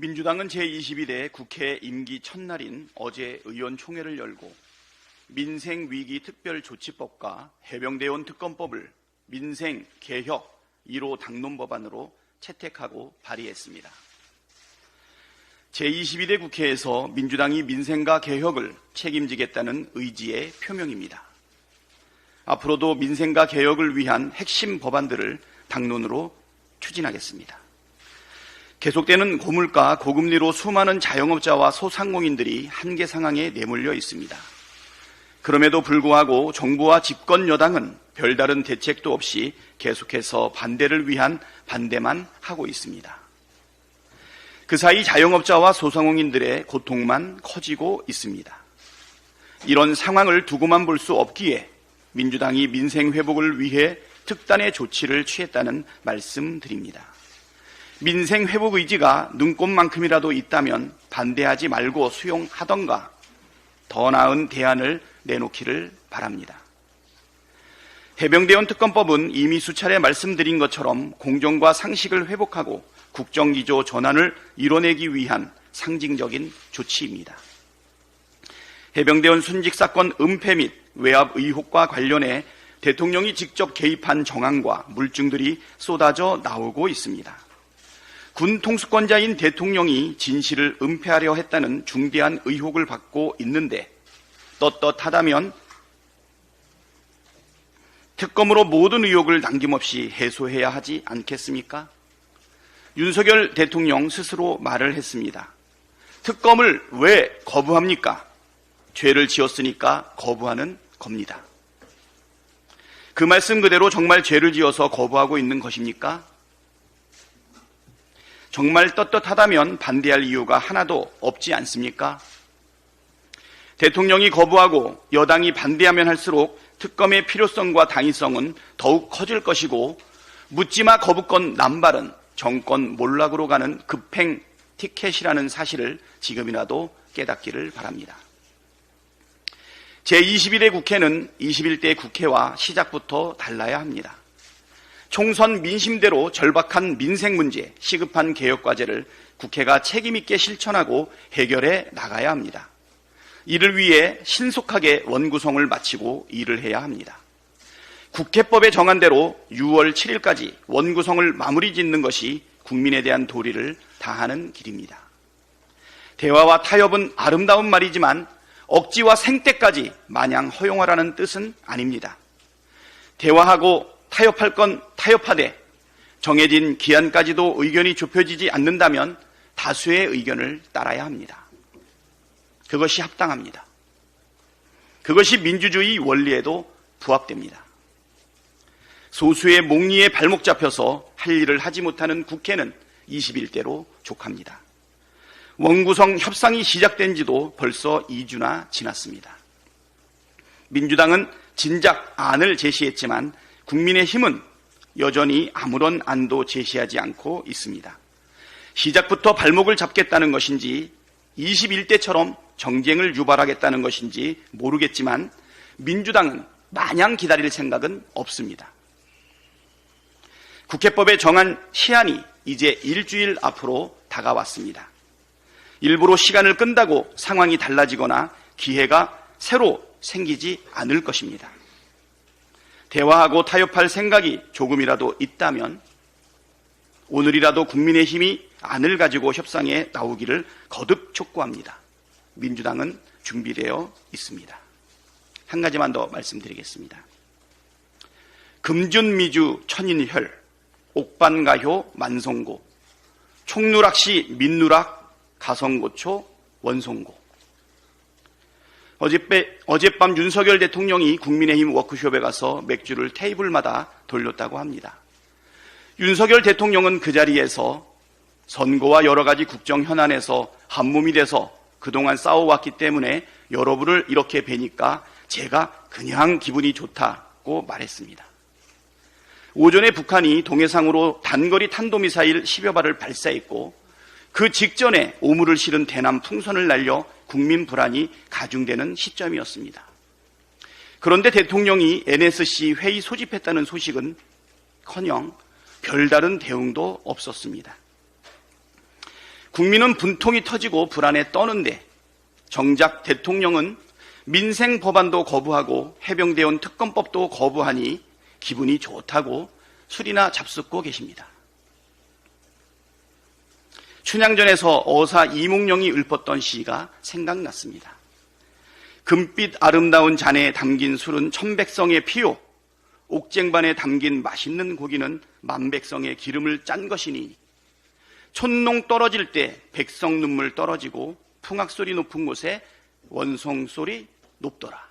민주당은 제22대 국회 임기 첫날인 어제 의원총회를 열고 민생위기특별조치법과 해병대원 특검법을 민생개혁 1호 당론법안으로 채택하고 발의했습니다. 제22대 국회에서 민주당이 민생과 개혁을 책임지겠다는 의지의 표명입니다. 앞으로도 민생과 개혁을 위한 핵심 법안들을 당론으로 추진하겠습니다. 계속되는 고물가, 고금리로 수많은 자영업자와 소상공인들이 한계 상황에 내몰려 있습니다. 그럼에도 불구하고 정부와 집권 여당은 별다른 대책도 없이 계속해서 반대를 위한 반대만 하고 있습니다. 그 사이 자영업자와 소상공인들의 고통만 커지고 있습니다. 이런 상황을 두고만 볼 수 없기에 민주당이 민생 회복을 위해 특단의 조치를 취했다는 말씀드립니다. 민생 회복 의지가 눈꼽만큼이라도 있다면 반대하지 말고 수용하던가 더 나은 대안을 내놓기를 바랍니다. 해병대원 특검법은 이미 수차례 말씀드린 것처럼 공정과 상식을 회복하고 국정기조 전환을 이뤄내기 위한 상징적인 조치입니다. 해병대원 순직 사건 은폐 및 외압 의혹과 관련해 대통령이 직접 개입한 정황과 물증들이 쏟아져 나오고 있습니다. 군 통수권자인 대통령이 진실을 은폐하려 했다는 중대한 의혹을 받고 있는데 떳떳하다면 특검으로 모든 의혹을 남김없이 해소해야 하지 않겠습니까? 윤석열 대통령 스스로 말을 했습니다. 특검을 왜 거부합니까? 죄를 지었으니까 거부하는 겁니다. 그 말씀 그대로 정말 죄를 지어서 거부하고 있는 것입니까? 정말 떳떳하다면 반대할 이유가 하나도 없지 않습니까? 대통령이 거부하고 여당이 반대하면 할수록 특검의 필요성과 당위성은 더욱 커질 것이고 묻지마 거부권 남발은 정권 몰락으로 가는 급행 티켓이라는 사실을 지금이라도 깨닫기를 바랍니다. 제22대 국회는 21대 국회와 시작부터 달라야 합니다. 총선 민심대로 절박한 민생 문제, 시급한 개혁 과제를 국회가 책임있게 실천하고 해결해 나가야 합니다. 이를 위해 신속하게 원구성을 마치고 일을 해야 합니다. 국회법에 정한 대로 6월 7일까지 원구성을 마무리 짓는 것이 국민에 대한 도리를 다하는 길입니다. 대화와 타협은 아름다운 말이지만 억지와 생떼까지 마냥 허용하라는 뜻은 아닙니다. 대화하고 타협할 건 타협하되 정해진 기한까지도 의견이 좁혀지지 않는다면 다수의 의견을 따라야 합니다. 그것이 합당합니다. 그것이 민주주의 원리에도 부합됩니다. 소수의 몽리에 발목 잡혀서 할 일을 하지 못하는 국회는 21대로 족합니다. 원구성 협상이 시작된 지도 벌써 2주나 지났습니다. 민주당은 진작 안을 제시했지만 국민의힘은 여전히 아무런 안도 제시하지 않고 있습니다. 시작부터 발목을 잡겠다는 것인지 21대처럼 정쟁을 유발하겠다는 것인지 모르겠지만 민주당은 마냥 기다릴 생각은 없습니다. 국회법에 정한 시한이 이제 일주일 앞으로 다가왔습니다. 일부러 시간을 끈다고 상황이 달라지거나 기회가 새로 생기지 않을 것입니다. 대화하고 타협할 생각이 조금이라도 있다면 오늘이라도 국민의힘이 안을 가지고 협상에 나오기를 거듭 촉구합니다. 민주당은 준비되어 있습니다. 한 가지만 더 말씀드리겠습니다. 금준미주 천인혈, 옥반가효 만성고, 총누락시 민누락 가성고초 원성고. 어젯밤 윤석열 대통령이 국민의힘 워크숍에 가서 맥주를 테이블마다 돌렸다고 합니다. 윤석열 대통령은 그 자리에서 선거와 여러 가지 국정 현안에서 한몸이 돼서 그동안 싸워왔기 때문에 여러분을 이렇게 뵈니까 제가 그냥 기분이 좋다고 말했습니다. 오전에 북한이 동해상으로 단거리 탄도미사일 10여 발을 발사했고 그 직전에 오물을 실은 대남 풍선을 날려 국민 불안이 가중되는 시점이었습니다. 그런데 대통령이 NSC 회의 소집했다는 소식은커녕 별다른 대응도 없었습니다. 국민은 분통이 터지고 불안에 떠는데 정작 대통령은 민생 법안도 거부하고 해병대원 특검법도 거부하니 기분이 좋다고 술이나 잡숫고 계십니다. 춘향전에서 어사 이몽룡이 읊었던 시가 생각났습니다. 금빛 아름다운 잔에 담긴 술은 천백성의 피요, 옥쟁반에 담긴 맛있는 고기는 만백성의 기름을 짠 것이니 촌농 떨어질 때 백성 눈물 떨어지고 풍악소리 높은 곳에 원송소리 높더라.